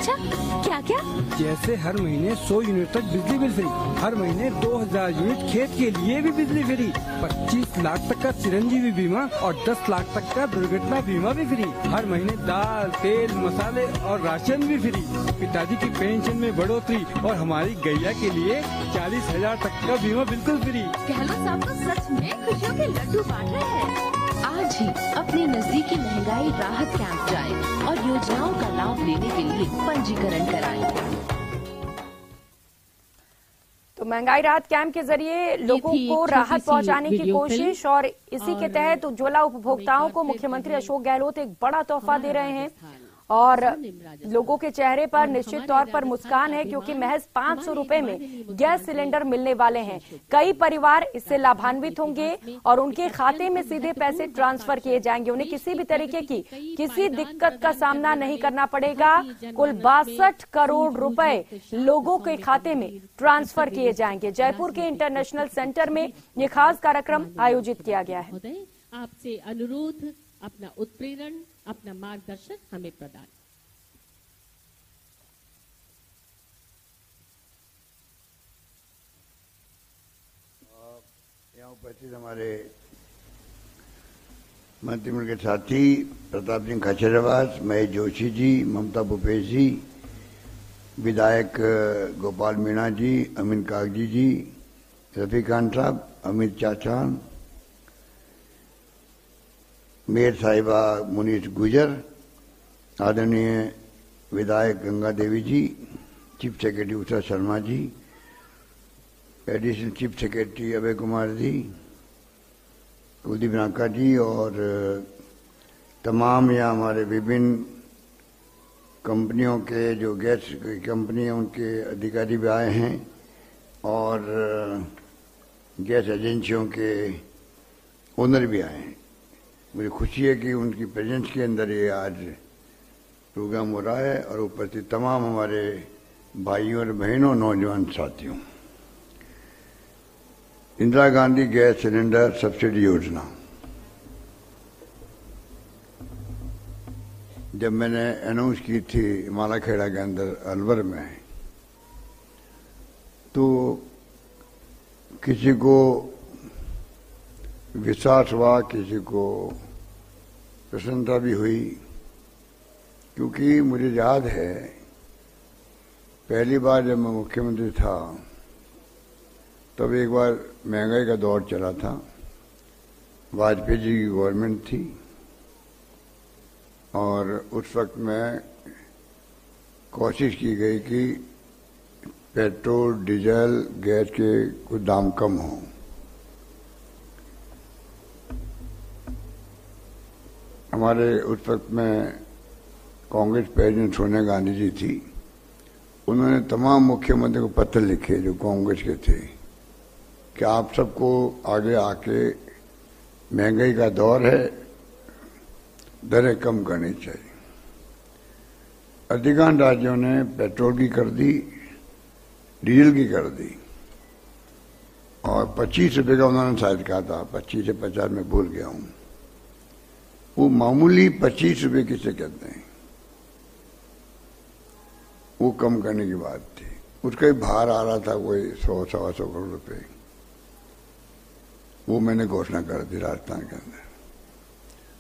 अच्छा, क्या क्या? जैसे हर महीने 100 यूनिट तक बिजली बिल फ्री, हर महीने 2000 यूनिट खेत के लिए भी बिजली फ्री, 25 लाख तक का चिरंजीवी बीमा और 10 लाख तक का दुर्घटना बीमा भी फ्री, हर महीने दाल, तेल, मसाले और राशन भी फ्री, पिताजी की पेंशन में बढ़ोतरी और हमारी गैया के लिए 40,000 तक का बीमा बिल्कुल फ्री। गहलोत साहब तो सच में खुशियों के लड्डू बांट रहे हैं। आज ही अपने नजदीकी महंगाई राहत कैंप जाएं और योजनाओं का लाभ लेने के लिए पंजीकरण कराएं। तो महंगाई राहत कैंप के जरिए लोगों को राहत पहुंचाने की कोशिश और इसी के तहत उज्ज्वला उपभोक्ताओं को मुख्यमंत्री अशोक गहलोत एक बड़ा तोहफा दे रहे हैं और लोगों के चेहरे पर निश्चित तौर पर मुस्कान है क्योंकि महज 500 रुपए में गैस सिलेंडर मिलने वाले हैं। कई परिवार इससे लाभान्वित होंगे और उनके खाते में सीधे पैसे ट्रांसफर किए जाएंगे। उन्हें किसी भी तरीके की किसी दिक्कत का सामना नहीं करना पड़ेगा। कुल 62 करोड़ रुपए लोगों के खाते में ट्रांसफर किए जाएंगे। जयपुर के इंटरनेशनल सेंटर में ये खास कार्यक्रम आयोजित किया गया है। आपसे अनुरोध, अपना उत्प्रेरण, अपना मार्गदर्शन हमें प्रदान। यहाँ उपस्थित हमारे मंत्रिमंडल के साथी प्रताप सिंह खाचरियावास, महेश जोशी जी, ममता भूपेश जी, विधायक गोपाल मीणा जी, अमीन कागजी जी, रफी खान साहब, अमित चाचान, मेयर साहिबा मुनीष गुजर, आदरणीय विधायक गंगा देवी जी, chief secretary Usha Sharma ji, additional chief secretary Abhay Kumar ji, Kuldeep नाका जी और तमाम यहाँ हमारे विभिन्न कंपनियों के जो गैस कंपनी है उनके अधिकारी भी आए हैं और गैस एजेंसियों के ओनर भी आए हैं। मुझे खुशी है कि उनकी प्रेजेंस के अंदर ये आज प्रोग्राम हो रहा है और उपस्थित तमाम हमारे भाइयों और बहनों, नौजवान साथियों। Indira Gandhi gas cylinder subsidy योजना, जब मैंने अनाउंस की थी मालाखेड़ा के अंदर अलवर में, तो किसी को विश्वास हुआ, किसी को प्रसन्नता भी हुई, क्योंकि मुझे याद है पहली बार जब मैं मुख्यमंत्री था तब एक बार महंगाई का दौर चला था, वाजपेयी जी की गवर्नमेंट थी और उस वक्त में कोशिश की गई कि पेट्रोल, डीजल, गैस के कुछ दाम कम हों। हमारे उस वक्त में कांग्रेस प्रेसिडेंट सोनिया गांधी जी थी, उन्होंने तमाम मुख्यमंत्री को पत्र लिखे जो कांग्रेस के थे कि आप सबको आगे आके महंगाई का दौर है, दरें कम करनी चाहिए। अधिकांश राज्यों ने पेट्रोल की कर दी, डीजल की कर दी और 25 रुपए का उन्होंने शायद कहा था, 25 से 50 में भूल गया हूं। वो मामूली 25 रुपए किसे कहते हैं, वो कम करने की बात थी। उसका ही भार आ रहा था कोई 100-125 करोड़ रुपए, वो मैंने घोषणा कर दी राजस्थान के अंदर।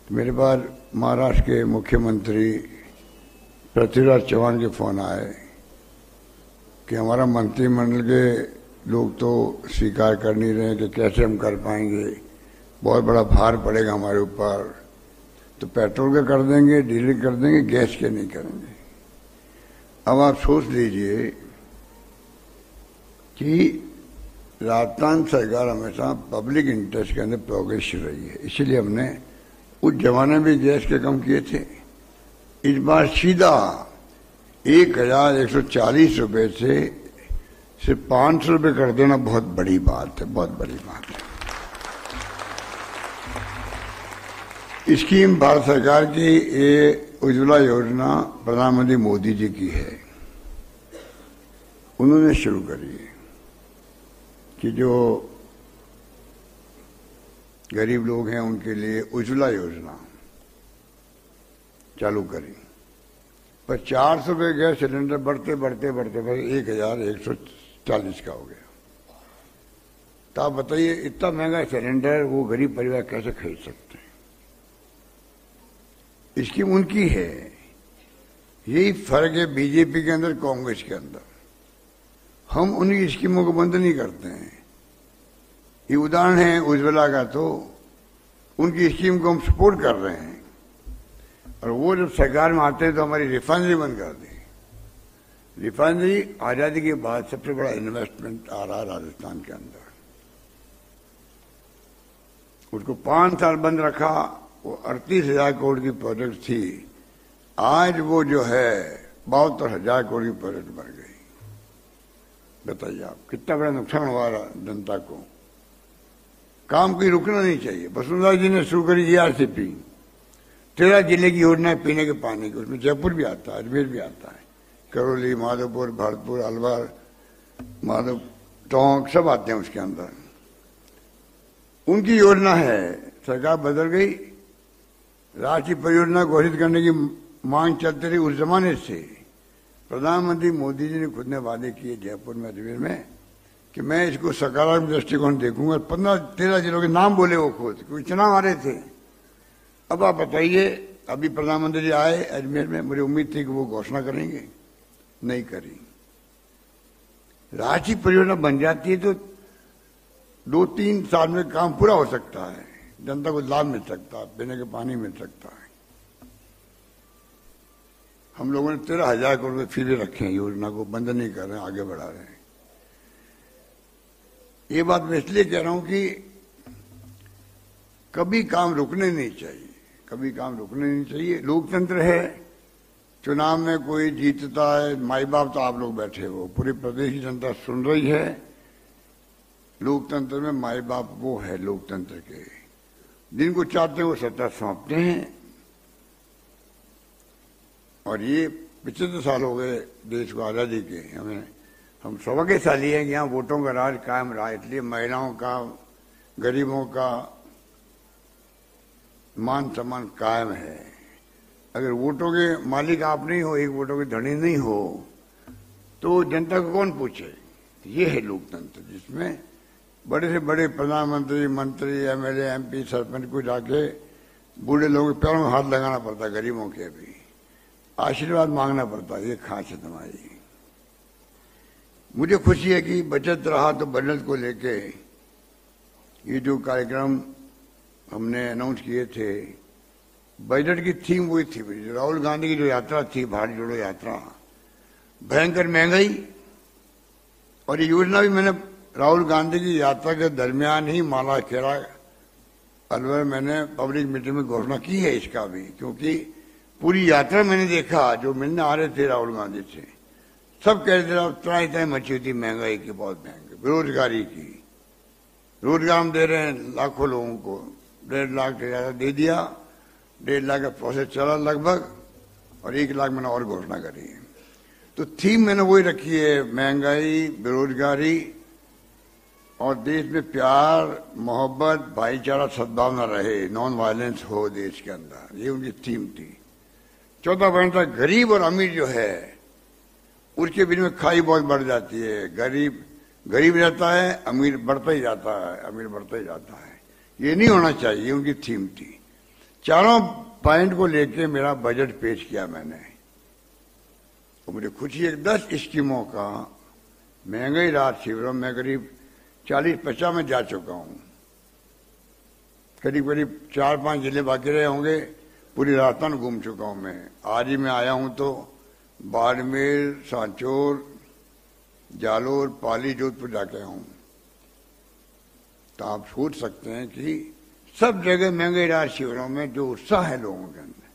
तो मेरे पास महाराष्ट्र के मुख्यमंत्री पृथ्वीराज चौहान के फोन आए कि हमारा मंत्रिमंडल के लोग तो स्वीकार कर नहीं रहे कि कैसे हम कर पाएंगे, बहुत बड़ा भार पड़ेगा हमारे ऊपर, तो पेट्रोल का कर देंगे, डीजल कर देंगे, गैस के नहीं करेंगे। अब आप सोच लीजिए कि राजस्थान सरकार हमेशा पब्लिक इंटरेस्ट के अंदर प्रोग्रेसिव रही है, इसलिए हमने उस जमाने में गैस के कम किए थे। इस बार सीधा 1140 रुपए से सिर्फ 500 रुपए कर देना बहुत बड़ी बात है, बहुत बड़ी बात है। स्कीम भारत सरकार की, ये उज्ज्वला योजना प्रधानमंत्री मोदी जी की है, उन्होंने शुरू करी है कि जो गरीब लोग हैं उनके लिए उज्ज्वला योजना चालू करी। पर 400 रुपये गैस सिलेंडर बढ़ते बढ़ते बढ़ते बढ़ते 1140 का हो गया। तो आप बताइए इतना महंगा सिलेंडर वो गरीब परिवार कैसे खरीद सकते हैं? स्कीम उनकी है। यही फर्क है बीजेपी के अंदर कांग्रेस के अंदर। हम उन्हीं स्कीमों को बंद नहीं करते हैं। ये उदाहरण है उज्ज्वला का, तो उनकी स्कीम को हम सपोर्ट कर रहे हैं, और वो जब सरकार में आते हैं तो हमारी रिफाइनरी बंद कर दी। रिफाइनरी आजादी के बाद सबसे बड़ा इन्वेस्टमेंट आ रहा है राजस्थान के अंदर। उसको 5 साल बंद रखा, वो 38,000 करोड़ की प्रोजेक्ट थी, आज वो जो है 72,000 करोड़ की प्रोजेक्ट बन गई। बताइए आप कितना बड़ा नुकसान हुआ जनता को। काम कोई रुकना नहीं चाहिए। वसुंधरा जी ने शुरू करी ERCP, 13 जिले की योजना है पीने के पानी की। उसमें जयपुर भी आता है, अजमेर भी आता है, करौली, माधोपुर, भरतपुर, अलवर, माधव टोंक सब आते हैं उसके अंदर। उनकी योजना है, सरकार बदल गई, राष्ट्रीय परियोजना घोषित करने की मांग चलती रही। उस जमाने से प्रधानमंत्री मोदी जी ने खुद ने वादे किए जयपुर में, अजमेर में, कि मैं इसको सकारात्मक दृष्टिकोण देखूंगा। 15-13 जिलों के नाम बोले वो खुद, क्योंकि चुनाव आ रहे थे। अब आप बताइए, अभी प्रधानमंत्री जी आए अजमेर में, मुझे उम्मीद थी कि वो घोषणा करेंगे, नहीं करी। राष्ट्रीय परियोजना बन जाती है तो 2-3 साल में काम पूरा हो सकता है, जनता को लाभ मिल सकता है, पीने के पानी मिल सकता है। हम लोगों ने 13,000 करोड़ रुपये फिर भी रखे हैं, योजना को बंद नहीं कर रहे हैं, आगे बढ़ा रहे हैं। ये बात मैं इसलिए कह रहा हूं कि कभी काम रुकने नहीं चाहिए, कभी काम रुकने नहीं चाहिए। लोकतंत्र है, चुनाव में कोई जीतता है, माई बाप तो आप लोग बैठे हो, पूरे प्रदेश की जनता सुन रही है। लोकतंत्र में माई बाप वो है लोकतंत्र के, जिनको चाहते हैं वो सत्ता सौंपते हैं। और ये 75 साल हो गए देश को आजादी के, हम सौभाग्यशाली हैं कि यहाँ वोटों का राज कायम रहा, इसलिए महिलाओं का, गरीबों का मान सम्मान कायम है। अगर वोटों के मालिक आप नहीं हो, एक वोटों के धनी नहीं हो, तो जनता को कौन पूछे? ये है लोकतंत्र, जिसमें बड़े से बड़े प्रधानमंत्री, मंत्री, MLA, MP, सरपंच को जाके बूढ़े लोगों के पैरों में हाथ लगाना पड़ता, गरीबों के भी आशीर्वाद मांगना पड़ता। ये खासियत हमारी। मुझे खुशी है कि बचत रहा तो बजट को लेके ये जो कार्यक्रम हमने अनाउंस किए थे, बजट की थीम वही थी। राहुल गांधी की जो यात्रा थी, भारत जोड़ो यात्रा, भयंकर महंगाई, और ये योजना भी मैंने राहुल गांधी की यात्रा के दरमियान ही माला खेड़ा अलवर मैंने पब्लिक मीटिंग में घोषणा की है इसका भी, क्योंकि पूरी यात्रा मैंने देखा जो मिलने आ रहे थे राहुल गांधी से, सब कह रहे थे त्राई त्राई मची थी महंगाई की, बहुत महंगी, बेरोजगारी की। रोजगार हम दे रहे हैं लाखों लोगों को, 1.5 लाख से ज्यादा दे दिया, 1.5 लाख का प्रोसेस चला लगभग, और 1 लाख मैंने और घोषणा करी है। तो थीम मैंने वही रखी है, महंगाई, बेरोजगारी, और देश में प्यार, मोहब्बत, भाईचारा, सद्भावना रहे, नॉन वायलेंस हो देश के अंदर, ये उनकी थीम थी। चौथा पॉइंट था, गरीब और अमीर जो है उसके बीच में खाई बहुत बढ़ जाती है। गरीब रहता है, अमीर बढ़ता ही जाता है, अमीर बढ़ता ही जाता है। ये नहीं होना चाहिए, उनकी थीम थी। चारों पॉइंट को लेके मेरा बजट पेश किया मैंने, तो मुझे खुशी है 10 स्कीमों का महंगाई राहत शिविरों में करीब 40-50 में जा चुका हूं। करीब 4-5 जिले बाकी रहे होंगे, पूरी राजस्थान घूम चुका हूं मैं। आज ही मैं आया हूं तो बाड़मेर, सांचौर, जालोर, पाली, जोधपुर जाके आया हूं। तो आप सोच सकते हैं कि सब जगह महंगाई राहत शिविरों में जो उत्साह है लोगों के अंदर,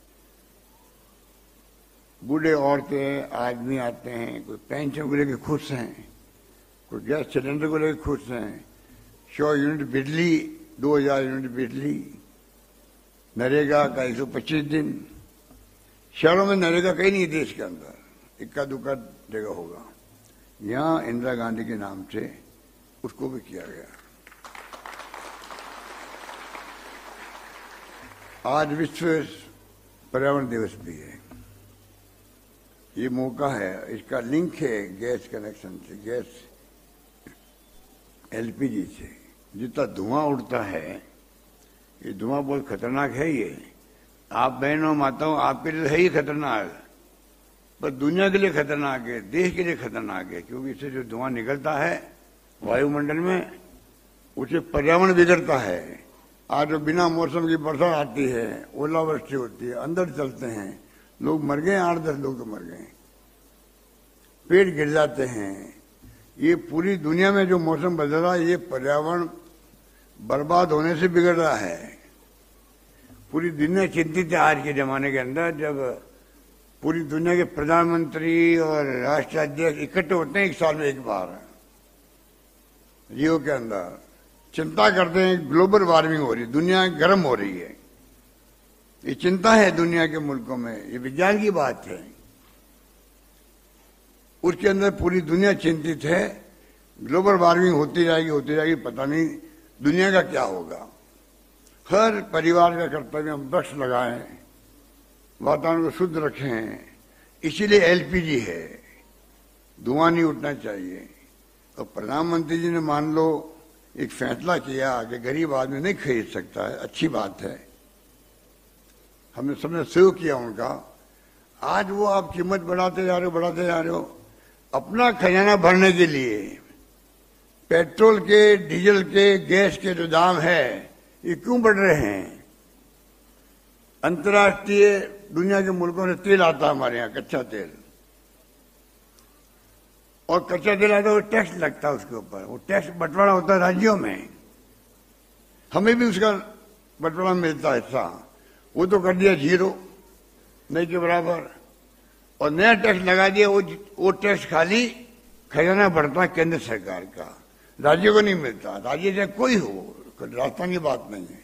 बूढ़े औरतें आदमी आते हैं, कोई पेंशन को लेकर खुश हैं, कोई गैस सिलेंडर को लेकर खुश हैं, 100 यूनिट बिजली, 2000 यूनिट बिजली, नरेगा का 125 दिन। शहरों में नरेगा कहीं नहीं देश के अंदर, इक्का दुक्का जगह होगा। यहां इंदिरा गांधी के नाम से उसको भी किया गया। आज विश्व पर्यावरण दिवस भी है। ये मौका है, इसका लिंक है गैस कनेक्शन से, गैस एलपीजी से। जितना धुआं उड़ता है, ये धुआं बहुत खतरनाक है। ये आप बहनों माताओं, आपके लिए है ही खतरनाक, पर दुनिया के लिए खतरनाक है, देश के लिए खतरनाक है, क्योंकि इससे जो धुआं निकलता है वायुमंडल में, उससे पर्यावरण बिगड़ता है। आज जो बिना मौसम की बरसात आती है, ओलावृष्टि होती है, अंदर चलते हैं, लोग मर गए, 8-10 लोग तो मर गए, पेड़ गिर जाते हैं। ये पूरी दुनिया में जो मौसम बदल रहा है, ये पर्यावरण बर्बाद होने से बिगड़ रहा है। पूरी दुनिया चिंतित है आज के जमाने के अंदर, जब पूरी दुनिया के प्रधानमंत्री और राष्ट्राध्यक्ष इकट्ठे होते हैं एक साल में एक बार रियो के अंदर, चिंता करते हैं ग्लोबल वार्मिंग हो रही है, दुनिया गर्म हो रही है। ये चिंता है दुनिया के मुल्कों में, ये विज्ञान की बात है। उसके अंदर पूरी दुनिया चिंतित है, ग्लोबल वार्मिंग होती जाएगी, पता नहीं दुनिया का क्या होगा। हर परिवार का कर्तव्य हम वृक्ष लगाएं, वातावरण को शुद्ध रखें। इसीलिए एलपीजी है, धुआं नहीं उठना चाहिए। और प्रधानमंत्री जी ने मान लो एक फैसला किया कि गरीब आदमी नहीं खरीद सकता है, अच्छी बात है, हमने सबने सहयोग किया उनका। आज वो आप कीमत बढ़ाते जा रहे हो अपना खजाना भरने के लिए। पेट्रोल के, डीजल के, गैस के जो दाम है ये क्यों बढ़ रहे हैं? अंतर्राष्ट्रीय दुनिया के मुल्कों से तेल आता है हमारे यहाँ, कच्चा तेल, और कच्चा तेल आता है वो टैक्स लगता है उसके ऊपर, वो टैक्स बंटवारा होता है राज्यों में, हमें भी उसका बंटवारा मिलता है हिस्सा, वो तो कर दिया 0, नहीं के बराबर, और नया टैक्स लगा दिया। वो टैक्स खाली खजाना बढ़ता है केंद्र सरकार का, राज्यों को नहीं मिलता। राज्य चाहे कोई हो, राजस्थान की बात नहीं है।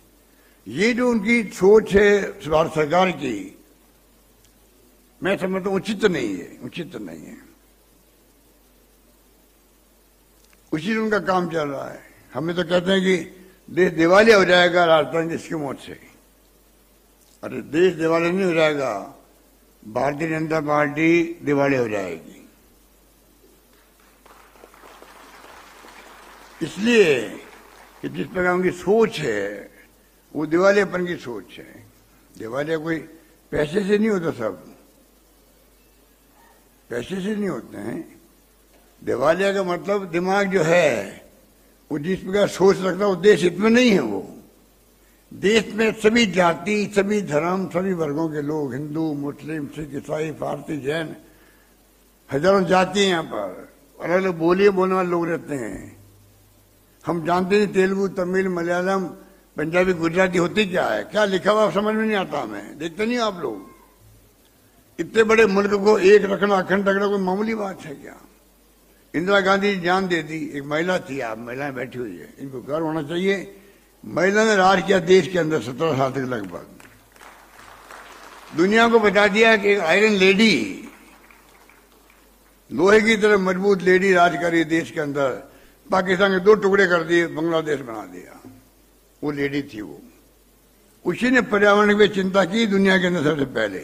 ये जो उनकी सोच है भारत सरकार की, मैं समझता हूं उचित नहीं है। उसी से उनका काम चल रहा है। हमें तो कहते हैं कि देश दिवालिया हो जाएगा राजस्थान की स्कीमों से। अरे देश दिवालिया नहीं हो जाएगा, भारतीय जनता पार्टी दिवालिया हो जाएगी। इसलिए कि जिस प्रकार उनकी सोच है वो दिवालियापन की सोच है। दिवालिया कोई पैसे से नहीं होता, सब पैसे से नहीं होते हैं। दिवालिया का मतलब दिमाग जो है वो जिस प्रकार सोच रखता है, वो देश हित में नहीं है। वो देश में सभी जाति, सभी धर्म, सभी वर्गों के लोग, हिंदू, मुस्लिम, सिख, ईसाई, पारसी, जैन, हजारों जाति हैं यहाँ पर, अलग अलग बोलियां बोलने वाले लोग रहते हैं। हम जानते नहीं तेलुगु, तमिल, मलयालम, पंजाबी, गुजराती होती क्या है, क्या लिखा हुआ समझ में नहीं आता हमें। देखते नहीं आप लोग, इतने बड़े मुल्क को एक रखना, अखंड रखना कोई मामूली बात है क्या? इंदिरा गांधी जान दे दी, एक महिला थी, आप महिलाएं बैठी हुई है, इनको गर्व होना चाहिए। महिला ने राज किया देश के अंदर 17 साल तक लगभग, दुनिया को बता दिया कि एक आयरन लेडी, लोहे की तरह मजबूत लेडी राज करी देश के अंदर। पाकिस्तान के 2 टुकड़े कर दिए, बांग्लादेश बना दिया, वो लेडी थी वो। उसी ने पर्यावरण की चिंता की दुनिया के अंदर सबसे पहले।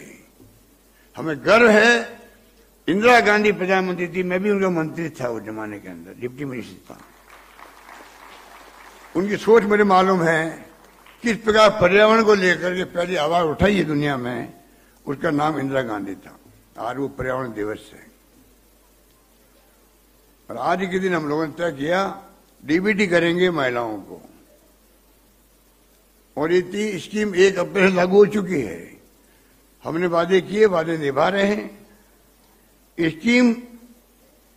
हमें गर्व है, इंदिरा गांधी प्रधानमंत्री थी, मैं भी उनका मंत्री था उस जमाने के अंदर, डिप्टी मिनिस्टर था। उनकी सोच मुझे मालूम है, किस प्रकार पर्यावरण को लेकर के पहली आवाज उठाई है दुनिया में, उसका नाम इंदिरा गांधी था। आज वो पर्यावरण दिवस है। और आज के दिन हम लोगों ने तय किया डीबीटी करेंगे महिलाओं को, और ये स्कीम 1 अप्रैल लागू हो चुकी है। हमने वादे किए, वादे निभा रहे हैं। स्कीम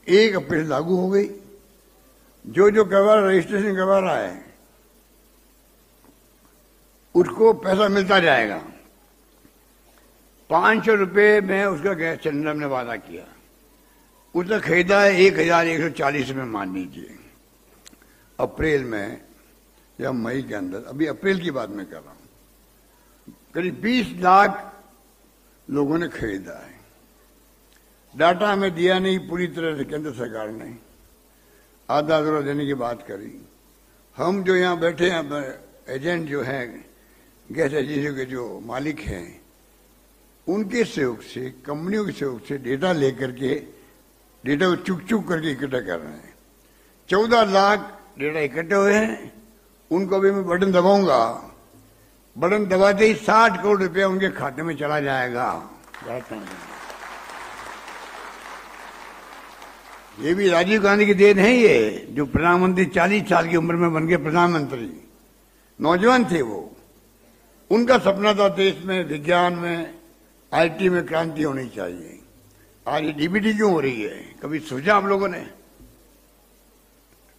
1 अप्रैल लागू हो गई। जो करवा रजिस्ट्रेशन करवा रहा है उसको पैसा मिलता जाएगा। 500 रुपये में उसका गैस सिलेंडर हमने वादा किया, उसने खरीदा है 1140 में, मान लीजिए अप्रैल में या मई के अंदर, अभी अप्रैल की बात मैं कर रहा हूं। करीब 20 लाख लोगों ने खरीदा है। डाटा हमें दिया नहीं पूरी तरह से, केंद्र सरकार ने आधा अधूरा देने की बात करी। हम जो यहाँ बैठे हैं एजेंट जो हैं, गैस एजेंसी के जो मालिक हैं, उनके सहयोग से, कंपनियों के सहयोग से डेटा लेकर के, डेटा को चुक चुक करके इकट्ठा कर रहे हैं। 14 लाख डेटा इकट्ठे हुए हैं। उनको भी मैं बटन दबाऊंगा, बटन दबाते ही 60 करोड़ रुपया उनके खाते में चला जाएगा। ये भी राजीव गांधी की देन है, ये जो प्रधानमंत्री 40 साल की उम्र में बन गए प्रधानमंत्री, नौजवान थे वो। उनका सपना था देश में विज्ञान में, आईटी में क्रांति होनी चाहिए। आज ये डीबीटी क्यों हो रही है? कभी सोचा आप लोगों ने?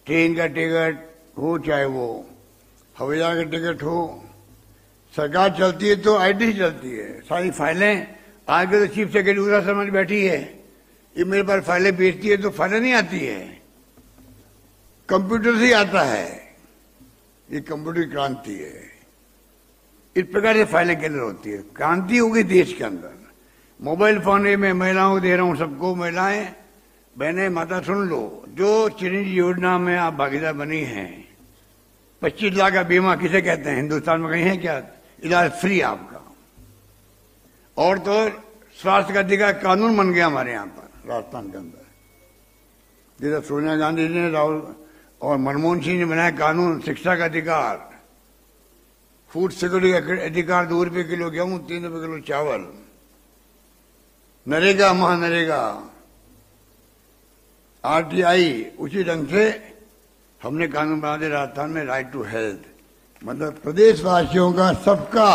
ट्रेन का टिकट हो, चाहे वो हवाई जहाज का टिकट हो, सरकार चलती है तो आईटी चलती है। सारी फाइलें, आगे तो चीफ सेक्रेटरी उषा शर्मा बैठी है, ये मेरे पास फाइलें भेजती है तो फाइलें नहीं आती है, कंप्यूटर से ही आता है। ये कंप्यूटर की क्रांति है। इस प्रकार से फाइलें क्लियर होती है। क्रांति होगी देश के अंदर। मोबाइल फोन में महिलाओं को दे रहा हूं, सबको, महिलाएं बहनें माता सुन लो, जो चिरंजीवी योजना में आप भागीदार बनी हैं, 25 लाख का बीमा किसे कहते हैं? हिंदुस्तान में कहीं है क्या? इलाज फ्री आपका। और तो स्वास्थ्य का अधिकार कानून बन गया हमारे यहाँ पर राजस्थान के अंदर। जैसे सोनिया गांधी ने, राहुल और मनमोहन सिंह ने बनाया कानून शिक्षा का अधिकार, फूड सिक्योरिटी का अधिकार, 2 रुपये किलो गेहूं, 3 रुपये किलो चावल, नरेगा, महानरेगा, आरटीआई, उसी ढंग से हमने कानून बना दिया राजस्थान में, राइट टू हेल्थ। मतलब प्रदेशवासियों का, सबका,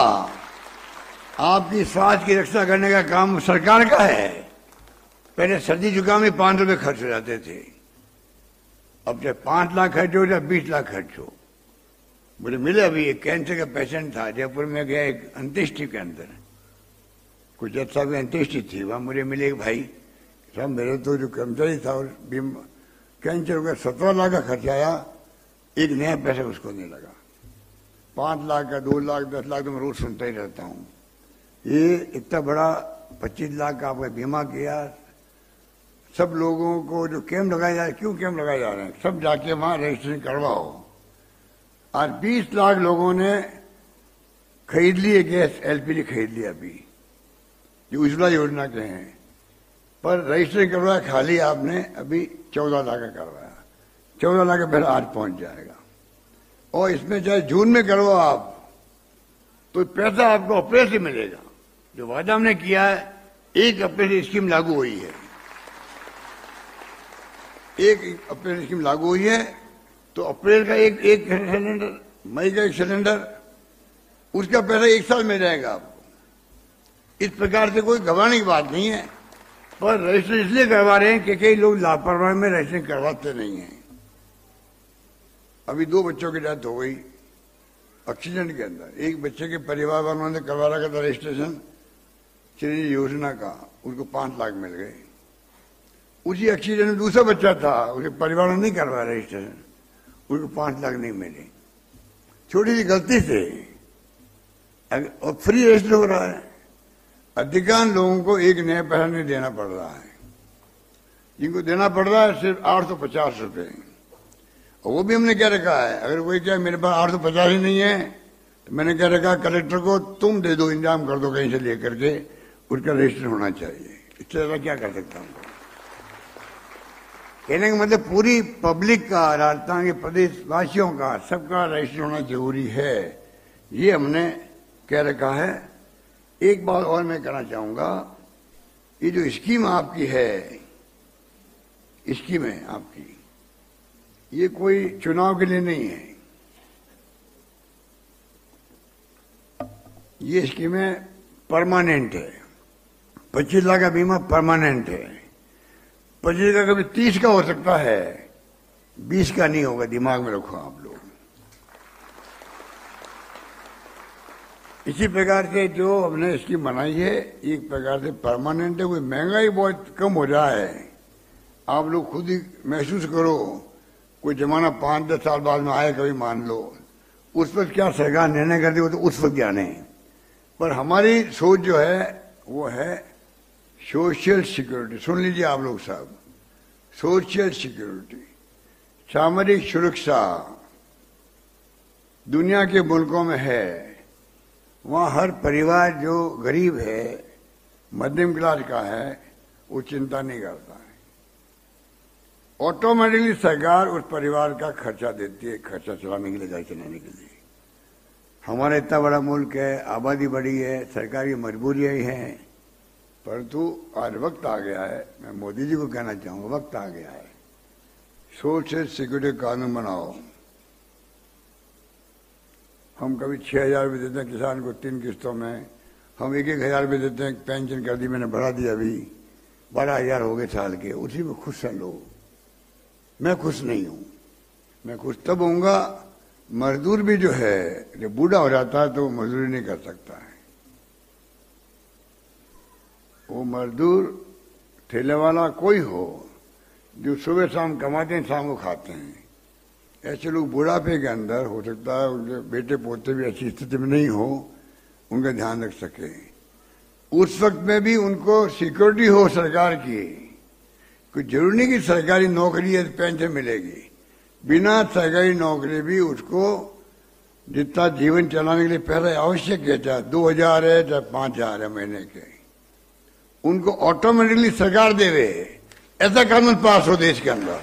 आपकी स्वास्थ्य की रक्षा करने का काम सरकार का है। पहले सर्दी जुकाम में 5 रुपये खर्च हो जाते थे, अब चाहे 5 लाख खर्च हो या 20 लाख खर्च हो। मुझे मिले अभी एक कैंसर का पेशेंट था, जयपुर में गया एक अंत्येष्टि के अंदर, कुछ जज साहब की अंत्येष्टि थी, वहां मुझे मिले एक भाई, साहब मेरे तो जो कर्मचारी था और कैंसर हो गया, 17 लाख का खर्च आया, एक नया पैसा उसको नहीं लगा। 5 लाख का, 2 लाख, 10 लाख तो मैं रोज सुनता ही रहता हूँ। ये इतना बड़ा 25 लाख का आपका बीमा किया। सब लोगों को जो कैंप लगाए जा रहे हैं, क्यों कैंप लगाए जा रहे हैं? सब जाके वहां रजिस्ट्रेशन करवाओ। आज 20 लाख लोगों ने खरीद लिए गैस, एलपीजी खरीद लिया अभी, जो उज्ज्वला योजना के हैं, पर रजिस्ट्रेशन करवाया खाली आपने अभी 14 लाख का करवाया। 14 लाख का फिर आज पहुंच जाएगा। और इसमें चाहे जून में करवाओ आप, तो पैसा आपको अप्रैल से मिलेगा। जो वादा हमने किया है, 1 अप्रैल से स्कीम लागू हुई है, 1 अप्रैल से स्कीम लागू हुई है। तो अप्रैल का एक सिलेंडर, मई का 1 सिलेंडर, उसका पैसा 1 साल में जाएगा आपको। इस प्रकार से कोई घबराने की बात नहीं है, पर रजिस्ट्रेशन इसलिए करवा रहे हैं कि कई लोग लापरवाही में रजिस्ट्रेशन करवाते नहीं हैं। अभी 2 बच्चों की डेथ हो गई एक्सीडेंट के अंदर। एक बच्चे के परिवार वालों ने करवा रखा था रजिस्ट्रेशन चिरंजीवी योजना का, उनको 5 लाख मिल गए। उसी एक्सीडेंट में दूसरा बच्चा था, उसके परिवार ने नहीं करवाया रजिस्ट्रेशन, उनको 5 लाख नहीं मिले, छोटी सी गलती से। और फ्री रजिस्टर हो रहा है। अधिकांश लोगों को एक नया पैसा नहीं देना पड़ रहा है, जिनको देना पड़ रहा है सिर्फ 850 रुपये। और वो भी हमने क्या रखा है, अगर कोई क्या मेरे पास 850 ही नहीं है, तो मैंने क्या रखा, कलेक्टर को तुम दे दो, इंतजाम कर दो कहीं से लेकर के, उसका रजिस्टर होना चाहिए। इससे ज्यादा क्या कर सकता हूं? कहने का मतलब पूरी पब्लिक का, राजस्थान के प्रदेशवासियों का, सबका रजिस्टर होना जरूरी है, ये हमने कह रखा है। एक बात और मैं कहना चाहूंगा, ये जो स्कीम आपकी है, स्कीम है आपकी, ये कोई चुनाव के लिए नहीं है। ये स्कीमें परमानेंट है। 25 लाख का बीमा परमानेंट है। 25 का कभी 30 का हो सकता है, 20 का नहीं होगा, दिमाग में रखो आप लोग। इसी प्रकार से जो हमने स्कीम बनाई है, एक प्रकार से परमानेंट है। कोई महंगाई बहुत कम हो जाए, आप लोग खुद ही महसूस करो, कोई जमाना 5-10 साल बाद में आए कभी, मान लो, उस पर क्या सरकार निर्णय करती हो तो उस पर क्या नहीं। पर हमारी सोच जो है वो है सोशल सिक्योरिटी। सुन लीजिए आप लोग सब, सोशल सिक्योरिटी, सामरिक सुरक्षा दुनिया के मुल्कों में है। वहां हर परिवार जो गरीब है, मध्यम क्लास का है वो चिंता नहीं करता है। ऑटोमेटिकली सरकार उस परिवार का खर्चा देती है, खर्चा चलाने के लिए, घर चलाने के लिए। हमारा इतना बड़ा मुल्क है, आबादी बड़ी है, सरकार की मजबूरियां ही हैं, परंतु आज वक्त आ गया है, मैं मोदी जी को कहना चाहूंगा, वक्त आ गया है, सोशल सिक्योरिटी कानून बनाओ। हम कभी 6,000 रुपये देते हैं किसान को 3 किस्तों में, हम 1,000 रुपये देते हैं, पेंशन कर दी, मैंने बढ़ा दिया, अभी 12,000 हो गए साल के, उसी में खुश हैं लोग। मैं खुश नहीं हूं। मैं खुश तब होऊंगा, मजदूर भी जो है जब बूढ़ा हो जाता है तो वो मजदूरी नहीं कर सकता है। वो मजदूर ठेले वाला कोई हो जो सुबह शाम कमाते हैं, शाम को खाते हैं, ऐसे लोग बुढ़ापे के अंदर हो सकता है उनके बेटे पोते भी अच्छी स्थिति में नहीं हो, उनका ध्यान रख सके। उस वक्त में भी उनको सिक्योरिटी हो सरकार की। कोई जरूरी नहीं कि सरकारी नौकरी है पेंशन मिलेगी, बिना सरकारी नौकरी भी उसको जितना जीवन चलाने के लिए पहले आवश्यक है, चाहे 2,000 है चाहे 5,000 है महीने के, उनको ऑटोमेटिकली सरकार देवे, ऐसा कानून पास हो देश के अंदर।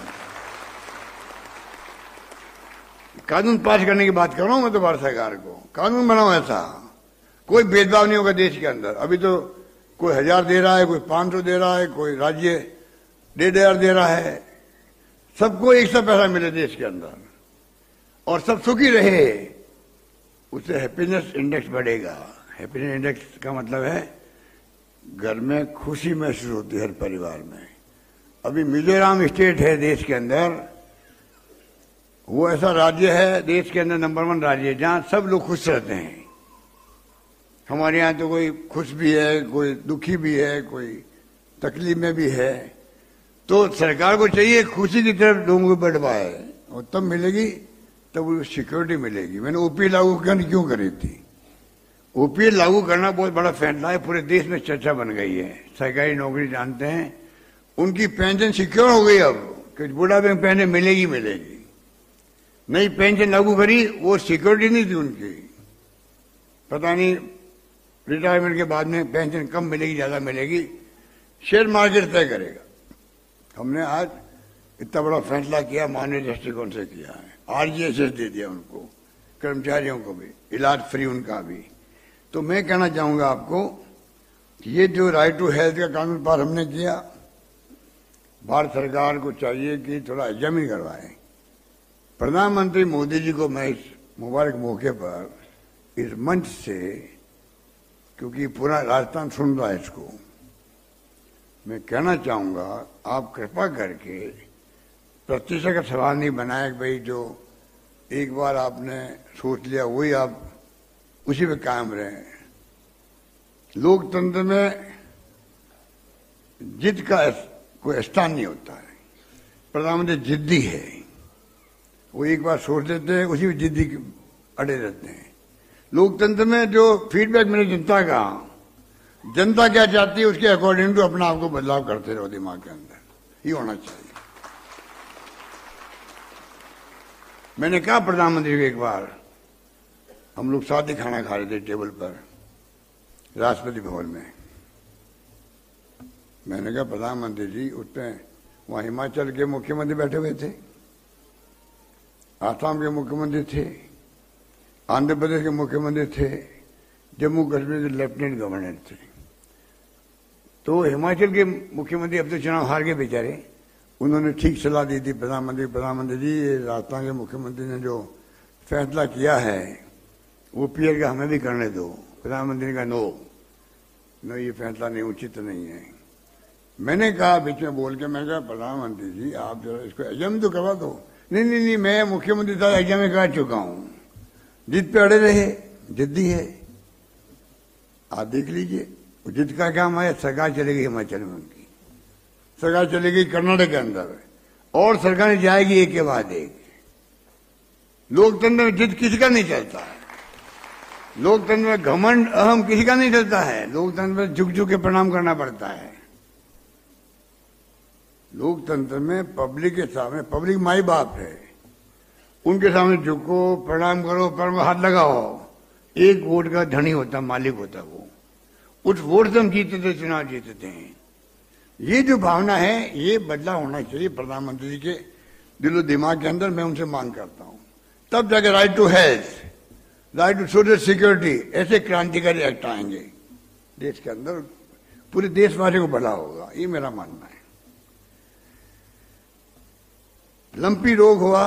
कानून पास करने की बात कर रहा हूं मैं तो भारत सरकार को, कानून बनाओ ऐसा, कोई भेदभाव नहीं होगा देश के अंदर। अभी तो कोई 1,000 दे रहा है, कोई 500 दे रहा है, कोई राज्य 1,500 दे रहा है, सबको एक सा पैसा मिले देश के अंदर और सब सुखी रहे, उससे हैप्पीनेस इंडेक्स बढ़ेगा। हैप्पीनेस इंडेक्स का मतलब है घर में खुशी महसूस होती है हर परिवार में। अभी मिजोरम स्टेट है देश के अंदर, वो ऐसा राज्य है देश के अंदर नंबर 1 राज्य है जहां सब लोग खुश रहते हैं। हमारे यहाँ तो कोई खुश भी है, कोई दुखी भी है, कोई तकलीफ में भी है। तो सरकार को चाहिए खुशी की तरफ लोगों को बढ़वाए और तब मिलेगी, तब वो सिक्योरिटी मिलेगी। मैंने ओपीए लागू करनी क्यों करी थी? ओपीए लागू करना बहुत बड़ा फैसला है, पूरे देश में चर्चा बन गई है। सरकारी नौकरी जानते हैं, उनकी पेंशन सिक्योर हो गई अब, कि बुढ़ापे में पेंशन मिलेगी मिलेगी। नई पेंशन लागू करी, वो सिक्योरिटी नहीं थी उनकी, पता नहीं रिटायरमेंट के बाद में पेंशन कम मिलेगी ज्यादा मिलेगी, शेयर मार्केट तय करेगा। हमने आज इतना बड़ा फैसला किया, मानवीय दृष्टिकोण से किया है। आरजीएसएस दे दिया उनको, कर्मचारियों को भी, इलाज फ्री उनका भी। तो मैं कहना चाहूंगा आपको कि ये जो राइट टू हेल्थ का कानून पास हमने किया, भारत सरकार को चाहिए कि थोड़ा एग्जामिन करवाए। प्रधानमंत्री मोदी जी को मैं इस मुबारक मौके पर इस मंच से, क्योंकि पूरा राजस्थान सुन रहा है इसको, मैं कहना चाहूंगा आप कृपा करके प्रतिष्ठा का सवाल नहीं बनाए कि भाई जो एक बार आपने सोच लिया वही आप उसी पे कायम रहे। लोकतंत्र में जिद का कोई स्थान नहीं होता है। प्रधानमंत्री जिद्दी है, वो एक बार सोच लेते हैं, उसी में जिद्दी अड़े रहते हैं। लोकतंत्र में जो फीडबैक मिले जनता का, जनता क्या चाहती है उसके अकॉर्डिंग टू अपना आपको बदलाव करते रहो दिमाग के अंदर, ये होना चाहिए। मैंने कहा प्रधानमंत्री को, एक बार हम लोग साथ ही खाना खा रहे थे टेबल पर राष्ट्रपति भवन में, मैंने कहा प्रधानमंत्री जी, उसमें वहां हिमाचल के मुख्यमंत्री बैठे हुए थे, आसाम के मुख्यमंत्री थे, आंध्र प्रदेश के मुख्यमंत्री थे, जम्मू कश्मीर के लेफ्टिनेंट गवर्नर थे। तो हिमाचल के मुख्यमंत्री अब तो चुनाव हार गए बेचारे, उन्होंने ठीक सलाह दी थी प्रधानमंत्री जी, ये राजस्थान के मुख्यमंत्री ने जो फैसला किया है वो पीएल का हमें भी करने दो। प्रधानमंत्री का नो, ये फैसला नहीं, उचित नहीं है। मैंने कहा बीच में बोल के, मैं कहा प्रधानमंत्री जी आप जरा इसको एग्जाम तो करवा दो। नहीं, मैं मुख्यमंत्री साहब एग्जाम में करा चुका हूं। जिद पे अड़े रहे, जिद्दी है। आप देख लीजिए, जिद का काम है। सरकार चलेगी हिमाचल में, उनकी सरकार चलेगी कर्नाटक के अंदर, और सरकारें जाएगी एक के बाद एक। लोकतंत्र में जिद किसी का नहीं चलता है। लोकतंत्र में घमंड अहम किसी का नहीं चलता है। लोकतंत्र में झुक झुक के प्रणाम करना पड़ता है। लोकतंत्र में पब्लिक के सामने, पब्लिक माई बाप है, उनके सामने झुको, प्रणाम करो, पर हाथ लगाओ। एक वोट का धनी होता, मालिक होता वो। उस वोट से हम जीते थे, चुनाव जीते थे। ये जो भावना है ये बदलाव होना चाहिए प्रधानमंत्री जी के दिलो दिमाग के अंदर। मैं उनसे मांग करता हूं, तब जाके right to health, right to social security, ऐसे क्रांतिकारी एक्ट आएंगे देश के अंदर, पूरे देशवासियों को बड़ा होगा, ये मेरा मानना है। लंपी रोग हुआ,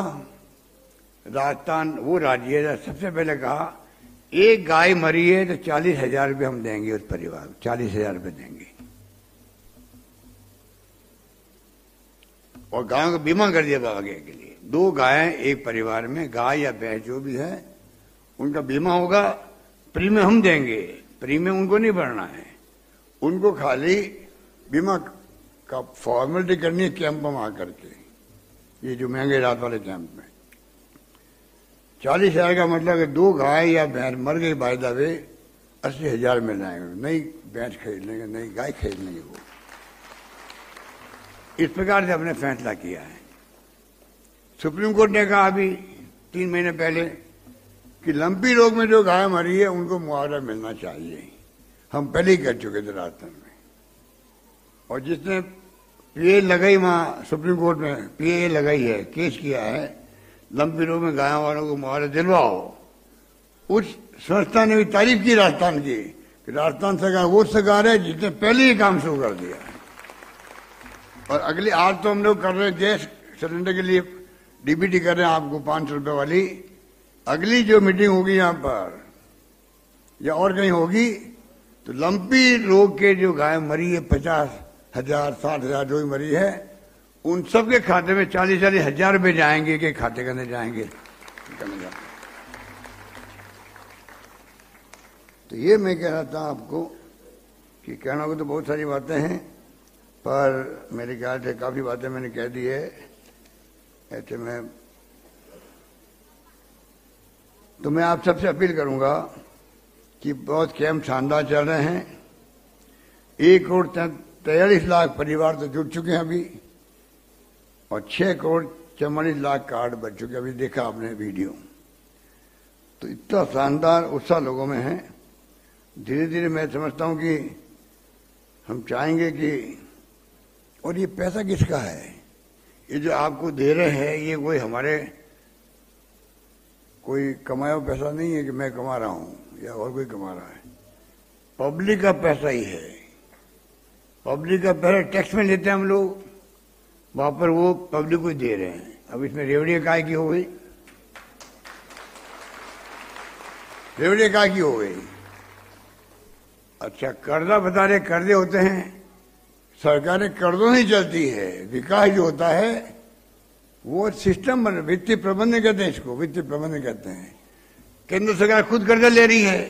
राजस्थान वो राज्य है सबसे पहले कहा एक गाय मरी है तो 40,000 रुपये हम देंगे उस परिवार को, 40,000 रुपये देंगे, और गायों का बीमा कर दिया आगे के लिए। 2 गायें एक परिवार में, गाय या भैंस जो भी है उनका बीमा होगा, प्रीमियम हम देंगे, प्रीमियम उनको नहीं भरना है, उनको खाली बीमा का फॉर्मेलिटी करनी है कैंप में आकर के, ये जो महंगे रात वाले कैंप में। 40,000 का मतलब है 2 गाय या भैंस मर गई बाय द वे 80,000 मिल जाएंगे, नई भैंस खरीद लेंगे, नई गाय खरीद लेंगे वो। इस प्रकार से हमने फैसला किया है। सुप्रीम कोर्ट ने कहा अभी 3 महीने पहले कि लंपी रोग में जो गाय मरी है उनको मुआवजा मिलना चाहिए, हम पहले ही कर चुके थे राजस्थान में। और जिसने पीए लगाई वहां सुप्रीम कोर्ट में पीए लगाई है, केस किया है, लंपी रोग में गायों वालों को मुआवजा दिलवाओ, उस संस्था ने भी तारीफ की राजस्थान की कि राजस्थान सरकार वो सरकार है जिसने पहले ही काम शुरू कर दिया है। और अगली आज तो हम लोग कर रहे हैं गैस सिलेंडर के लिए डीबीटी कर रहे हैं आपको 500 रुपये वाली। अगली जो मीटिंग होगी यहाँ पर या और कहीं होगी तो लंपी रोग के जो गाय मरी है 50,000 60,000 जो भी मरी है उन सबके खाते में 40-40 हजार रुपये जाएंगे कि खाते करने जाएंगे। तो ये मैं कह रहा था आपको कि कहना को तो बहुत सारी बातें हैं, पर मेरे ख्याल से काफी बातें मैंने कह दी है। ऐसे में तो मैं आप सबसे अपील करूंगा कि बहुत कैंप शानदार चल रहे हैं। 1,43,00,000 परिवार तो जुड़ चुके हैं अभी, और 6,44,00,000 कार्ड बच चुके हैं। अभी देखा आपने वीडियो, तो इतना शानदार उत्साह लोगों में है। धीरे धीरे मैं समझता हूं कि हम चाहेंगे कि, और ये पैसा किसका है, ये जो आपको दे रहे हैं ये कोई हमारे कोई कमाया हुआ पैसा नहीं है कि मैं कमा रहा हूं या और कोई कमा रहा है, पब्लिक का पैसा ही है। पब्लिक का पैसा टैक्स में लेते हैं हम लोग, वहां पर वो पब्लिक को दे रहे हैं। अब इसमें रेवड़ी काय की हो गई, रेवड़ी काय की हो गई। अच्छा, कर्जा बता रहे कर्जे होते हैं, सरकारें कर्जों नहीं चलती है, विकास जो होता है वो सिस्टम बन, वित्तीय प्रबंधन कहते हैं इसको, वित्तीय प्रबंधन कहते हैं। केंद्र सरकार खुद कर्जा ले रही है,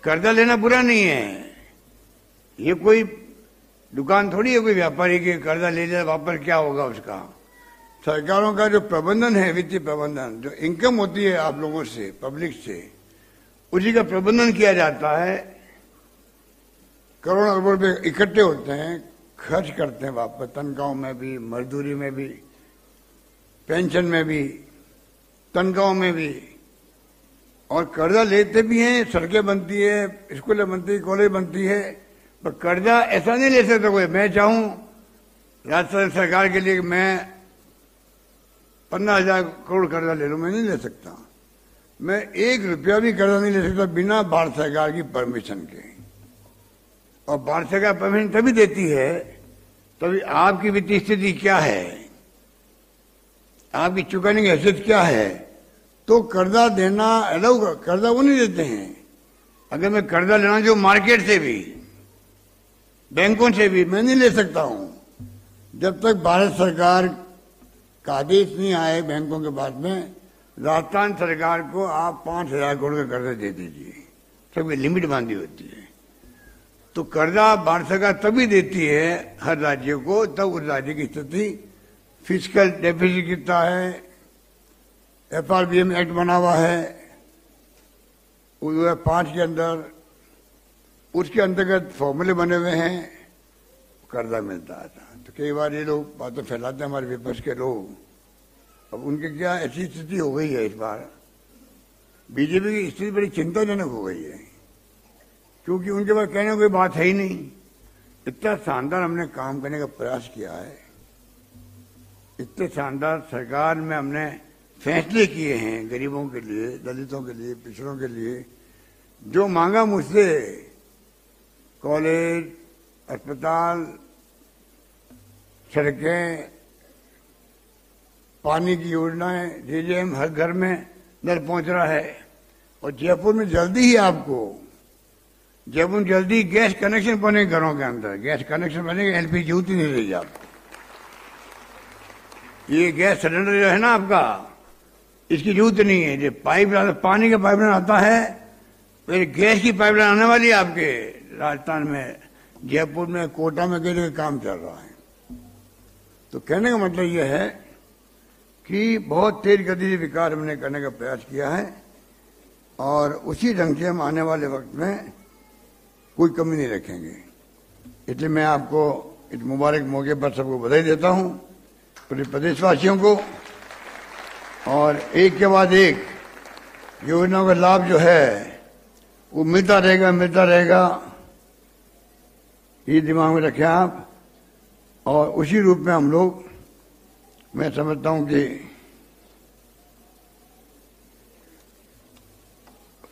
कर्जा लेना बुरा नहीं है, ये कोई दुकान थोड़ी है कोई व्यापारी के कर्जा ले लिया वापस क्या होगा उसका। सरकारों का जो प्रबंधन है, वित्तीय प्रबंधन, जो इनकम होती है आप लोगों से, पब्लिक से, उसी का प्रबंधन किया जाता है। करोड़ों अरबों रुपए इकट्ठे होते हैं, खर्च करते हैं वापस, तनख्वाहों में भी, मजदूरी में भी, पेंशन में भी, तनख्वाहों में भी, और कर्जा लेते भी हैं। सड़कें बनती है, स्कूलें बनती है, कॉलेज बनती है, पर कर्जा ऐसा नहीं ले सकता कोई। मैं चाहूं राजस्थान सरकार के लिए मैं 15,000 करोड़ कर्जा ले लूं, मैं नहीं ले सकता। मैं 1 रुपया भी कर्जा नहीं ले सकता बिना भारत सरकार की परमिशन के। और भारत सरकार परमिशन तभी देती है तभी आपकी वित्तीय स्थिति क्या है, आपकी चुकाने की हैसियत क्या है, तो कर्जा देना अलाउ। कर्जा वो नहीं देते हैं। अगर मैं कर्जा लेना जो मार्केट से भी, बैंकों से भी, मैं नहीं ले सकता हूं जब तक भारत सरकार का आदेश नहीं आए बैंकों के बाद में। राजस्थान सरकार को आप 5,000 करोड़ का कर्जा दे दीजिए, सबकी लिमिट बांधी होती है। तो कर्जा भारत सरकार तभी देती है हर राज्य को, तब उस राज्य की स्थिति, फिजिकल डेफिसिट कितना है, FRBM एक्ट बना हुआ है 2005 के अंदर, उसके अंतर्गत फॉर्मूले बने हुए हैं, कर्जा मिलता था। तो कई बार ये लोग बातें फैलाते हैं हमारे विपक्ष के लोग। अब उनके क्या ऐसी स्थिति हो गई है, इस बार बीजेपी की स्थिति बड़ी चिंताजनक हो गई है। क्योंकि उनके पास कहने की कोई बात है ही नहीं। इतना शानदार हमने काम करने का प्रयास किया है, इतने शानदार सरकार में हमने फैसले किए हैं गरीबों के लिए, दलितों के लिए, पिछड़ों के लिए। जो मांगा मुझसे, कॉलेज, अस्पताल, सड़कें, पानी की योजनाएं, डीएम हर घर में नल पहुंच रहा है। और जयपुर में जल्दी ही आपको, जयपुर में जल्दी गैस कनेक्शन बनेगा घरों के अंदर, गैस कनेक्शन बनेगा, एलपीजी जरूरत ही नहीं रहेगी आपको। ये गैस सिलेंडर जो है ना आपका, इसकी जरूरत नहीं है। जो पाइपलाइन, पानी का पाइपलाइन आता है, फिर गैस की पाइपलाइन आने वाली है आपके राजस्थान में, जयपुर में, कोटा में, कई जगह काम चल रहा है। तो कहने का मतलब यह है कि बहुत तेज गति से विकास हमने करने का प्रयास किया है और उसी ढंग से हम आने वाले वक्त में कोई कमी नहीं रखेंगे। इसलिए मैं आपको इस मुबारक मौके पर सबको बधाई देता हूं, पूरे प्रदेशवासियों को। और एक के बाद एक योजनाओं का लाभ जो है वो मिलता रहेगा, ये दिमाग में रखें आप। और उसी रूप में हम लोग, मैं समझता हूं कि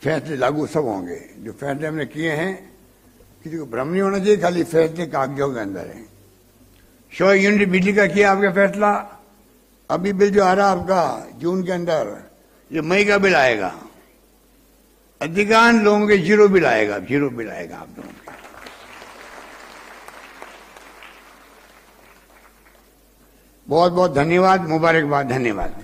फैसले लागू सब होंगे। जो फैसले हमने किए हैं, किसी को भ्रम नहीं होना चाहिए, खाली फैसले कागजों के अंदर है। 100 यूनिट बिजली का किया आपका फैसला, अभी बिल जो आ रहा आपका जून के अंदर, ये मई का बिल आएगा। अधिकांश लोगों के जीरो बिल आएगा आप लोगों के। बहुत बहुत धन्यवाद, मुबारकबाद, धन्यवाद।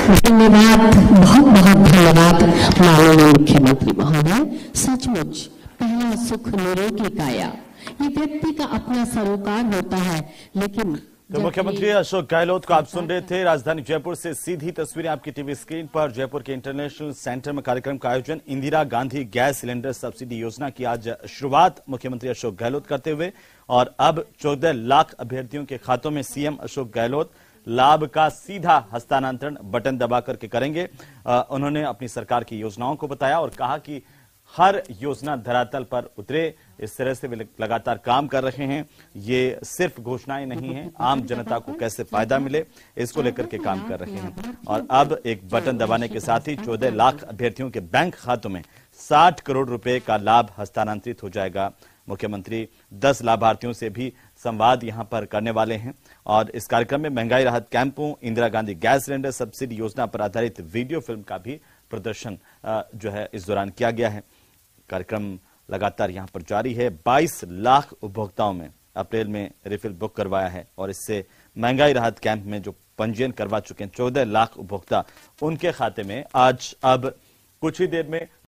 धन्यवाद, बहुत बहुत धन्यवाद माननीय मुख्यमंत्री महोदय। सचमुच पहला सुख निरोगी काया, ये व्यक्ति का अपना सरोकार होता है। लेकिन तो मुख्यमंत्री अशोक गहलोत को आप सुन रहे थे। राजधानी जयपुर से सीधी तस्वीरें आपकी टीवी स्क्रीन पर। जयपुर के इंटरनेशनल सेंटर में कार्यक्रम का आयोजन, Indira Gandhi gas cylinder subsidy योजना की आज शुरुआत मुख्यमंत्री अशोक गहलोत करते हुए। और अब 14 लाख अभ्यर्थियों के खातों में सीएम अशोक गहलोत लाभ का सीधा हस्तांतरण बटन दबा करके करेंगे। उन्होंने अपनी सरकार की योजनाओं को बताया और कहा कि हर योजना धरातल पर उतरे, इस तरह से वे लगातार काम कर रहे हैं। ये सिर्फ घोषणाएं नहीं हैं, आम जनता को कैसे फायदा मिले इसको लेकर के काम कर रहे हैं। और अब एक बटन दबाने के साथ ही 14 लाख अभ्यर्थियों के बैंक खातों में 60 करोड़ रुपए का लाभ हस्तांतरित हो जाएगा। मुख्यमंत्री 10 लाभार्थियों से भी संवाद यहां पर करने वाले हैं। और इस कार्यक्रम में महंगाई राहत कैंपों, Indira Gandhi gas cylinder subsidy योजना पर आधारित वीडियो फिल्म का भी प्रदर्शन जो है इस दौरान किया गया है। कार्यक्रम लगातार यहां पर जारी है। 22 लाख उपभोक्ताओं में अप्रैल में रिफिल बुक करवाया है और इससे महंगाई राहत कैंप में जो पंजीयन करवा चुके हैं 14 लाख उपभोक्ता, उनके खाते में आज अब कुछ ही देर में